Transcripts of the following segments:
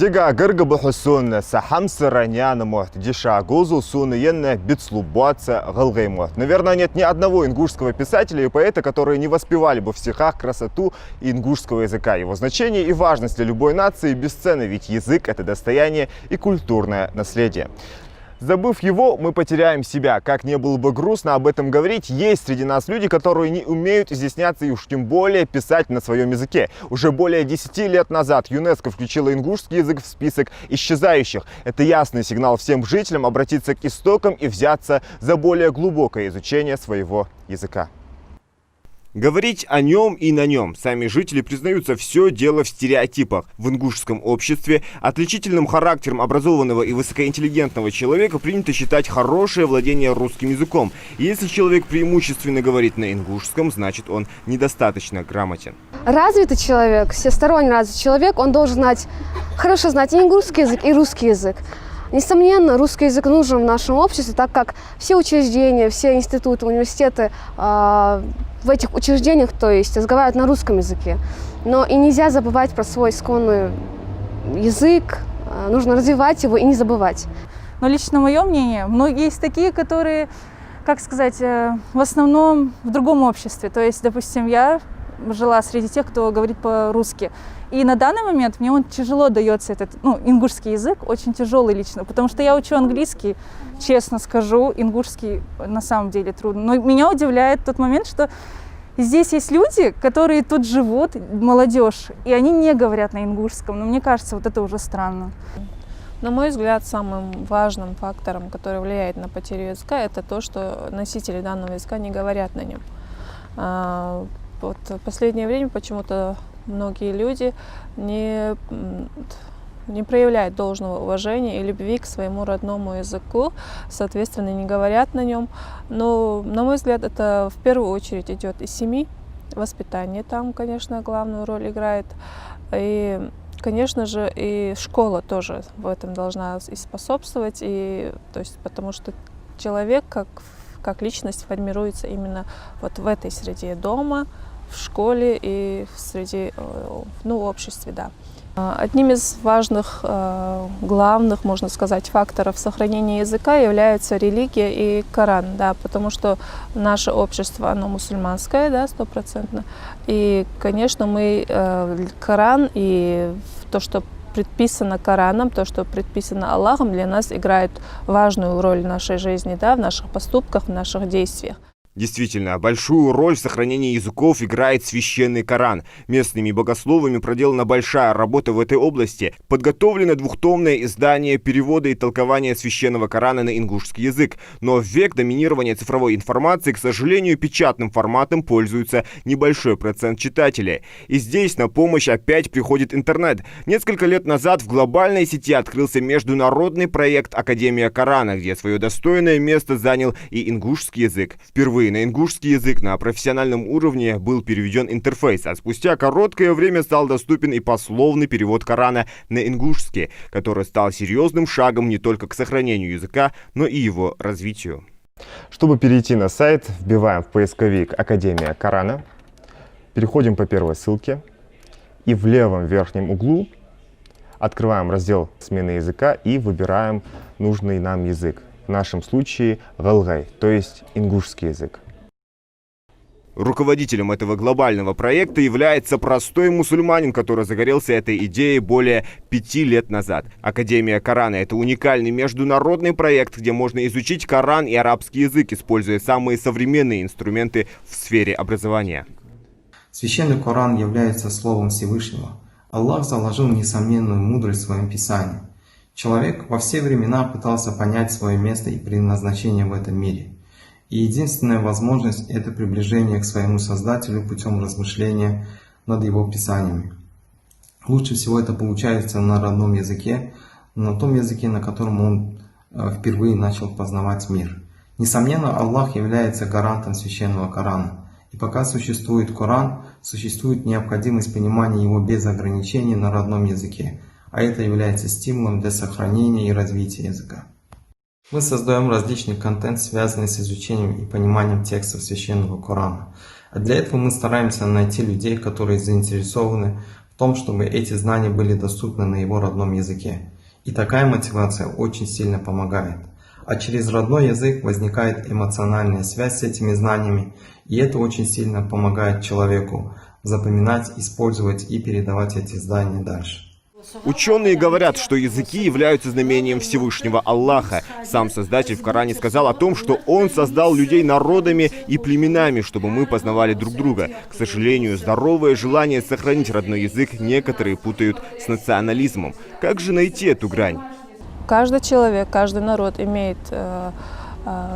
Дига гырга бухусун сахамсыра няна мохт, диша гузу суны енна битслубаца галгай мохт. Наверное, нет ни одного ингушского писателя и поэта, которые не воспевали бы в стихах красоту ингушского языка, его значение и важность для любой нации бесценны, ведь язык — это достояние и культурное наследие. Забыв его, мы потеряем себя. Как не было бы грустно об этом говорить, есть среди нас люди, которые не умеют изъясняться и уж тем более писать на своем языке. Уже более 10 лет назад ЮНЕСКО включила ингушский язык в список исчезающих. Это ясный сигнал всем жителям обратиться к истокам и взяться за более глубокое изучение своего языка. Говорить о нем и на нем. Сами жители признаются, все дело в стереотипах. В ингушском обществе отличительным характером образованного и высокоинтеллигентного человека принято считать хорошее владение русским языком. И если человек преимущественно говорит на ингушском, значит он недостаточно грамотен. Развитый человек, всесторонне развитый человек, он должен хорошо знать и ингушский язык, и русский язык. Несомненно, русский язык нужен в нашем обществе, так как все учреждения, все институты, университеты в этих учреждениях, то есть, разговаривают на русском языке. Но и нельзя забывать про свой исконный язык, нужно развивать его и не забывать. Но лично мое мнение, многие есть такие, которые, как сказать, в основном в другом обществе. То есть, допустим, я жила среди тех, кто говорит по-русски. И на данный момент мне он тяжело дается этот, ингушский язык, очень тяжелый лично, потому что я учу английский, честно скажу, ингушский на самом деле трудно. Но меня удивляет тот момент, что здесь есть люди, которые тут живут, молодежь, и они не говорят на ингушском, но мне кажется, вот это уже странно. На мой взгляд, самым важным фактором, который влияет на потерю языка, это то, что носители данного языка не говорят на нем. Вот в последнее время почему-то многие люди не проявляют должного уважения и любви к своему родному языку, соответственно, не говорят на нем. Но, на мой взгляд, это в первую очередь идет из семьи, воспитание там, конечно, главную роль играет. И, конечно же, и школа тоже в этом должна и способствовать, потому что человек как личность формируется именно вот в этой среде дома, в школе и в обществе, да. Одним из важных, главных, можно сказать, факторов сохранения языка является религия и Коран, да, потому что наше общество, оно мусульманское, да, 100%. И, конечно, мы Коран и то, что предписано Кораном, то, что предписано Аллахом, для нас играет важную роль в нашей жизни, да, в наших поступках, в наших действиях. Действительно, большую роль в сохранении языков играет священный Коран. Местными богословами проделана большая работа в этой области. Подготовлено двухтомное издание перевода и толкования священного Корана на ингушский язык. Но в век доминирования цифровой информации, к сожалению, печатным форматом пользуется небольшой процент читателей. И здесь на помощь опять приходит интернет. Несколько лет назад в глобальной сети открылся международный проект «Академия Корана», где свое достойное место занял и ингушский язык. Впервые на ингушский язык на профессиональном уровне был переведен интерфейс, а спустя короткое время стал доступен и пословный перевод Корана на ингушский, который стал серьезным шагом не только к сохранению языка, но и его развитию. Чтобы перейти на сайт, вбиваем в поисковик «Академия Корана», переходим по первой ссылке и в левом верхнем углу открываем раздел «Смена языка» и выбираем нужный нам язык. В нашем случае галгай, то есть ингушский язык. Руководителем этого глобального проекта является простой мусульманин, который загорелся этой идеей более 5 лет назад. Академия Корана — это уникальный международный проект, где можно изучить Коран и арабский язык, используя самые современные инструменты в сфере образования. Священный Коран является словом Всевышнего. Аллах заложил несомненную мудрость в своем писании. Человек во все времена пытался понять свое место и предназначение в этом мире. И единственная возможность – это приближение к своему Создателю путем размышления над его писаниями. Лучше всего это получается на родном языке, на том языке, на котором он впервые начал познавать мир. Несомненно, Аллах является гарантом священного Корана. И пока существует Коран, существует необходимость понимания его без ограничений на родном языке. А это является стимулом для сохранения и развития языка. Мы создаем различный контент, связанный с изучением и пониманием текстов священного Корана. А для этого мы стараемся найти людей, которые заинтересованы в том, чтобы эти знания были доступны на его родном языке. И такая мотивация очень сильно помогает. А через родной язык возникает эмоциональная связь с этими знаниями, и это очень сильно помогает человеку запоминать, использовать и передавать эти знания дальше. Ученые говорят, что языки являются знамением Всевышнего Аллаха. Сам Создатель в Коране сказал о том, что Он создал людей народами и племенами, чтобы мы познавали друг друга. К сожалению, здоровое желание сохранить родной язык некоторые путают с национализмом. Как же найти эту грань? Каждый человек, каждый народ имеет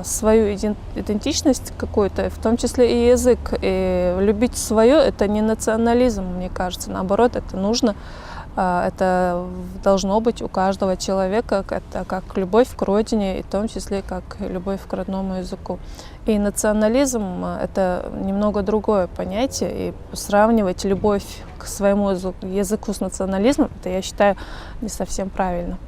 свою идентичность какую-то, в том числе и язык. И любить свое – это не национализм, мне кажется. Наоборот, это нужно. Это должно быть у каждого человека, это как любовь к родине, и в том числе как любовь к родному языку. И национализм – это немного другое понятие, и сравнивать любовь к своему языку с национализмом, это, я считаю, не совсем правильно.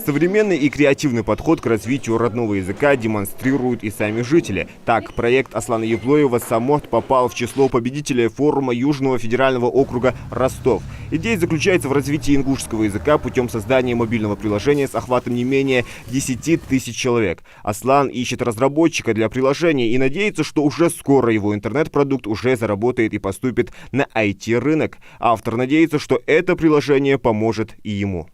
Современный и креативный подход к развитию родного языка демонстрируют и сами жители. Так, проект Аслана Евлоева «Самот» попал в число победителей форума Южного федерального округа Ростов. Идея заключается в развитии ингушского языка путем создания мобильного приложения с охватом не менее 10 тысяч человек. Аслан ищет разработчика для приложения и надеется, что уже скоро его интернет-продукт уже заработает и поступит на IT-рынок. Автор надеется, что это приложение поможет и ему.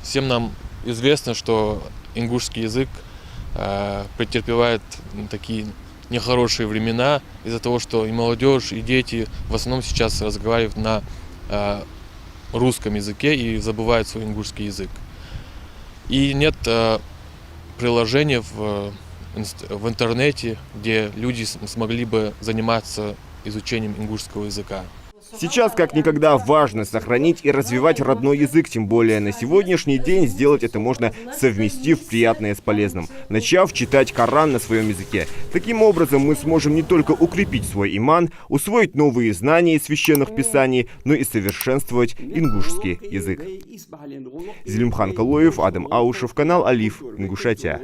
Всем нам известно, что ингушский язык претерпевает такие нехорошие времена из-за того, что и молодежь, и дети в основном сейчас разговаривают на русском языке и забывают свой ингушский язык. И нет приложения в интернете, где люди смогли бы заниматься изучением ингушского языка. Сейчас как никогда важно сохранить и развивать родной язык, тем более на сегодняшний день сделать это можно, совместив приятное с полезным, начав читать Коран на своем языке. Таким образом мы сможем не только укрепить свой иман, усвоить новые знания из священных писаний, но и совершенствовать ингушский язык. Зелимхан Калоев, Адам Аушев, канал Алиф, Ингушетия.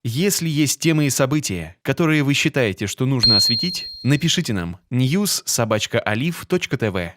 Если есть темы и события, которые вы считаете, что нужно осветить, напишите нам news@alif.tv.